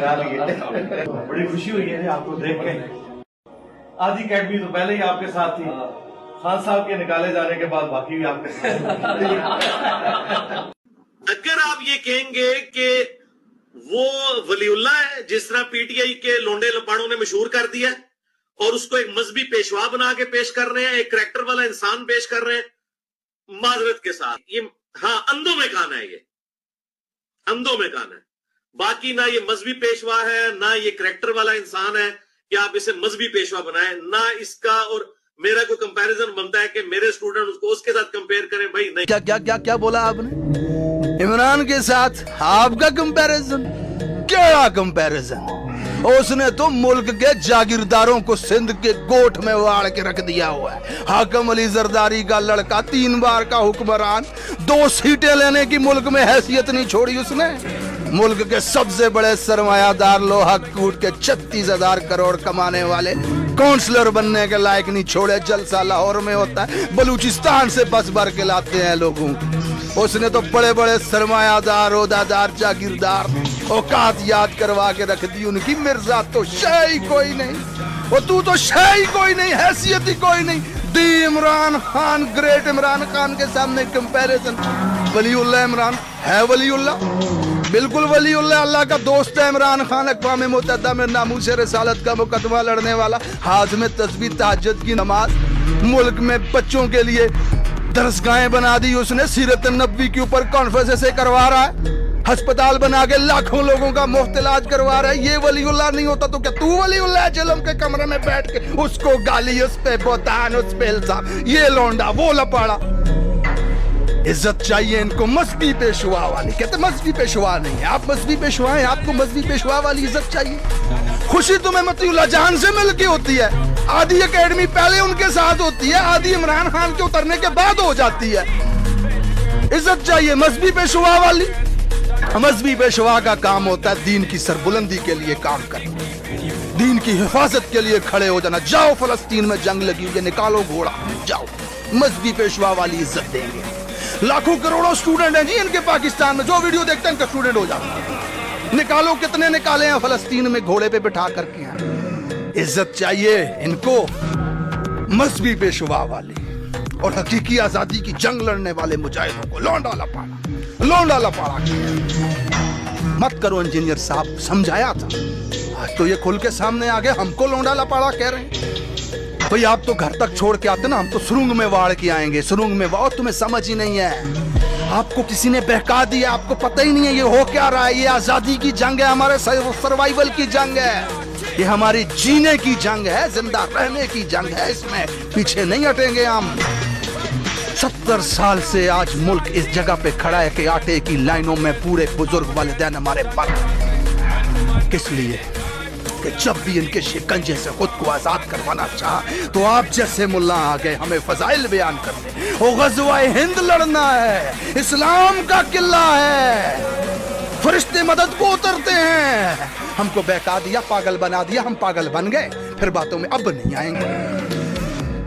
बना लिए। बड़ी खुशी हुई है आपको देख के। आधी अकेडमी तो पहले ही आपके साथ थी, खान साहब के निकाले जाने के बाद बाकी भी आपके साथ। अगर आप ये कहेंगे कि वो वलीउल्लाह है जिस तरह पीटीआई के लोंडे लपाड़ों ने मशहूर कर दिया है, और उसको एक मजहबी पेशवा बना के पेश कर रहे हैं, एक करैक्टर वाला इंसान पेश कर रहे हैं, माजरत के साथ ये हाँ अंधों में कान है, ये अंधों में कान है। बाकी ना ये मजहबी पेशवा है, ना ये करैक्टर वाला इंसान है कि आप इसे मजहबी पेशवा बनाएं, ना इसका और मेरा कोई कंपैरिजन बनता है कि मेरे स्टूडेंट उसको उसके साथ कंपेयर करें। भाई नहीं। क्या क्या क्या क्या बोला आपने? इमरान के साथ आपका कंपैरिजन? क्या कंपैरिजन? उसने तो मुल्क के जागीरदारों को सिंध के गोठ में वाड़ के रख दिया हुआ है। हाकम अली जरदारी का लड़का, 3 बार का हुक्मरान, 2 सीटें लेने की मुल्क में हैसियत नहीं छोड़ी उसने। मुल्क के सबसे बड़े सरमायादार लोहा कूट के 36,000 करोड़ कमाने वाले काउंसलर बनने के लायक नहीं छोड़े। जलसा लाहौर में होता है, बलूचिस्तान से बस भर के लाते हैं लोगों को। उसने तो बड़े बड़े सरमायादार, ओहदादार, जागीरदार औकात याद करवा के रख दी उनकी। मिर्जा तो शय ही कोई नहीं, वो तू तो शय ही कोई नहीं, हैसियत ही कोई नहीं। दी इमरान खान, ग्रेट इमरान खान के सामने कंपैरिजन। वलीउल्लाह इमरान है, वलीउल्लाह बिल्कुल वलीउल्लाह, अल्लाह का दोस्त है इमरान खान। अक़वाम मुत्तहिदा में नामूस रिसालत का मुकदमा लड़ने वाला, हाथ में तस्बीह, तहज्जुद की नमाज, मुल्क में बच्चों के लिए दरसगाहें बना दी उसने, सीरत नबवी के ऊपर कॉन्फ्रेंस करवा रहा है, अस्पताल बना के लाखों लोगों का मुफ्त इलाज करवा रहा है। ये वलीउल्लाह नहीं होता तो क्या तू वलीउल्लाह? जेलम के कमरे में बैठ के उसको गाली, उस पे बोतान, उस पे इल्जाम, ये लौंडा, वो लपाड़ा। इज्जत चाहिए इनको मजहबी पेशवा वाली। कहते मजहबी पेशवा नहीं है, आप मजहबी पेशवा हैं, आपको मजहबी पेशवा वाली इज्जत चाहिए। खुशी तुम्हें मतीउल्लाह जान से मिलके होती है। आधी अकेडमी पहले उनके साथ होती है, आधी इमरान खान के उतरने के बाद हो जाती है। इज्जत चाहिए मजहबी पेशवा वाली। मजहबी पेशवा का काम होता है दीन की सरबुलंदी के लिए काम करना, दीन की हिफाजत के लिए खड़े हो जाना। जाओ फलस्तीन में जंग लगी हुई है, निकालो घोड़ा, जाओ। मजहबी पेशवा वाली इज्जत देंगे। लाखों करोड़ों स्टूडेंट हैं जी इनके पाकिस्तान में, जो वीडियो देखते हैं इनका स्टूडेंट हो जाता है। निकालो, कितने निकाले हैं फलस्तीन में घोड़े पे बिठा करके हैं। इज्जत चाहिए इनको मजहबी पेशवा वाली और हकीकी आजादी की जंग लड़ने वाले मुजाहिदों को लौंडा लपाड़ा, लौंडा लपाड़ा किया। मत करो इंजीनियर साहब, समझाया था, आज तो ये खुल के सामने आ गए, हमको लौंडा लपाड़ा कह रहे हैं। भाई आप तो घर तक छोड़ के आते ना, हम तो सुरुंग में वाड़ के आएंगे। सुरुंग में वाड़, तुम्हें समझ ही नहीं है, आपको किसी ने बहका दिया, आपको पता ही नहीं है ये हो क्या रहा है। ये आजादी की जंग है, हमारे सर्वाइवल की जंग है, ये हमारी जीने की जंग है, जिंदा रहने की जंग है, इसमें पीछे नहीं हटेंगे हम। 70 साल से आज मुल्क इस जगह पे खड़ा है कि आटे की लाइनों में पूरे बुजुर्ग वालिदैन हमारे बंद। किस लिए? कि जब भी इनके शिकंजे से खुद को आजाद करवाना चाहा तो आप जैसे मुल्ला आ गए हमें फजाइल बयान करने। वो गज़वाए हिंद लड़ना है, इस्लाम का किला है, फरिश्ते मदद को उतरते हैं। हमको बहका दिया, पागल बना दिया, हम पागल बन गए, फिर बातों में अब नहीं आएंगे।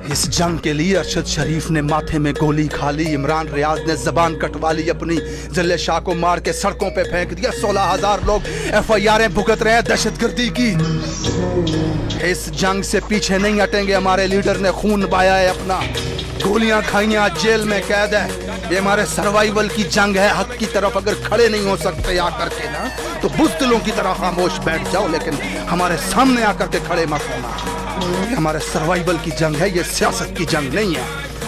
इस जंग के लिए अरशद शरीफ ने माथे में गोली खा ली, इमरान रियाज ने जबान कटवा ली अपनी, जिले शाह को मार के सड़कों पे फेंक दिया। 16,000 लोग FIR भुगत रहे हैं दहशतगर्दी की। इस जंग से पीछे नहीं हटेंगे, हमारे लीडर ने खून बहाया है अपना, गोलियां खाई, आज जेल में कैद है। ये हमारे सर्वाइवल की जंग है। हक की तरफ अगर खड़े नहीं हो सकते आकर के ना, तो बुज़दिलों की तरह खामोश बैठ जाओ, लेकिन हमारे सामने आकर के खड़े मत होना। हमारे सर्वाइवल की जंग है, ये सियासत की जंग नहीं है।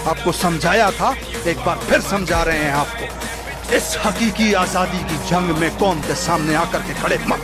आपको समझाया था, एक बार फिर समझा रहे हैं आपको। इस हकीकी आजादी की जंग में कौम के सामने आकर के खड़े मत